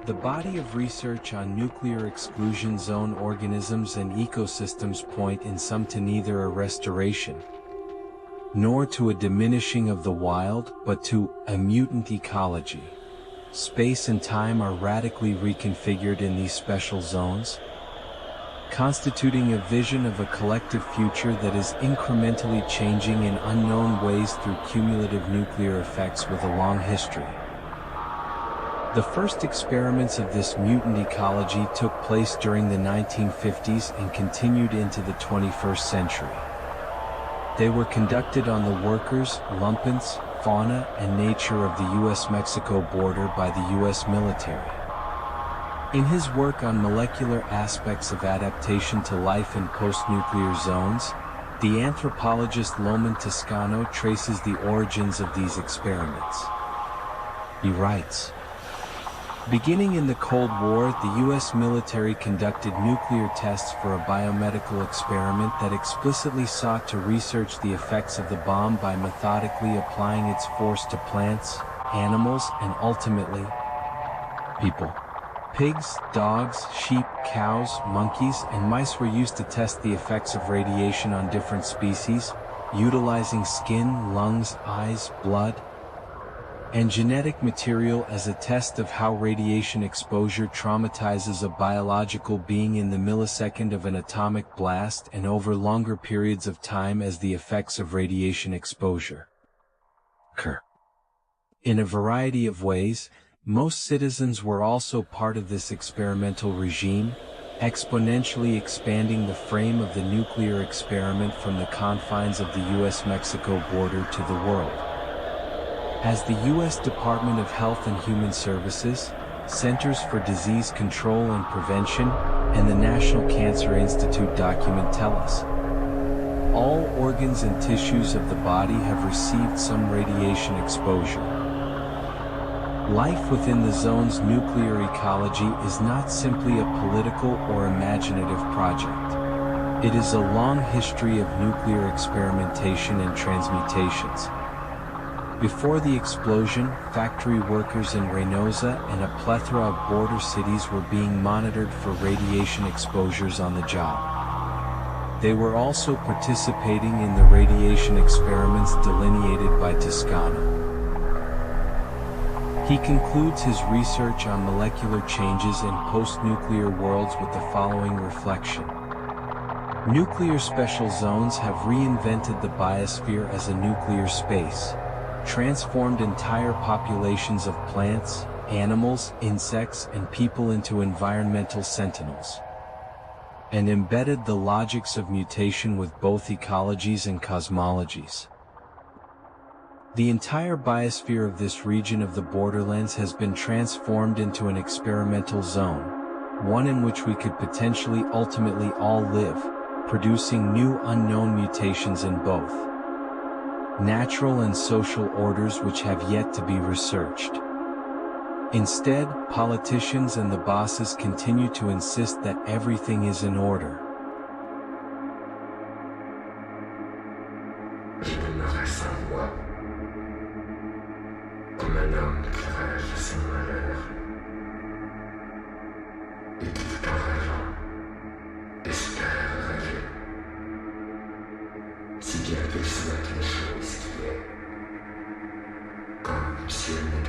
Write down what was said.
The body of research on nuclear exclusion zone organisms and ecosystems point in some to neither a restoration, nor to a diminishing of the wild, but to a mutant ecology. Space and time are radically reconfigured in these special zones, constituting a vision of a collective future that is incrementally changing in unknown ways through cumulative nuclear effects with a long history. The first experiments of this mutant ecology took place during the 1950s and continued into the 21st century. They were conducted on the workers, lumpants, fauna, and nature of the U.S.-Mexico border by the U.S. military. In his work on molecular aspects of adaptation to life in post-nuclear zones, the anthropologist Loman Toscano traces the origins of these experiments. He writes, "Beginning in the Cold War, the U.S. military conducted nuclear tests for a biomedical experiment that explicitly sought to research the effects of the bomb by methodically applying its force to plants, animals, and ultimately, people. Pigs, dogs, sheep, cows, monkeys, and mice were used to test the effects of radiation on different species, utilizing skin, lungs, eyes, blood, and genetic material as a test of how radiation exposure traumatizes a biological being in the millisecond of an atomic blast and over longer periods of time as the effects of radiation exposure occur. In a variety of ways, most citizens were also part of this experimental regime, exponentially expanding the frame of the nuclear experiment from the confines of the U.S.-Mexico border to the world. As the U.S. Department of Health and Human Services, Centers for Disease Control and Prevention, and the National Cancer Institute document tell us, all organs and tissues of the body have received some radiation exposure. Life within the zone's nuclear ecology is not simply a political or imaginative project. It is a long history of nuclear experimentation and transmutations. Before the explosion, factory workers in Reynosa and a plethora of border cities were being monitored for radiation exposures on the job. They were also participating in the radiation experiments delineated by Toscano. He concludes his research on molecular changes in post-nuclear worlds with the following reflection. Nuclear special zones have reinvented the biosphere as a nuclear space, transformed entire populations of plants, animals, insects, and people into environmental sentinels, and embedded the logics of mutation with both ecologies and cosmologies. The entire biosphere of this region of the borderlands has been transformed into an experimental zone, one in which we could potentially ultimately all live, producing new unknown mutations in both natural and social orders which have yet to be researched. Instead, politicians and the bosses continue to insist that everything is in order. Je demeurais sans voix, comme un homme qui rêve son malheur, et qui, en rêvant, espère rêver, si bien qu'il souhaite les choses qui est, comme si elle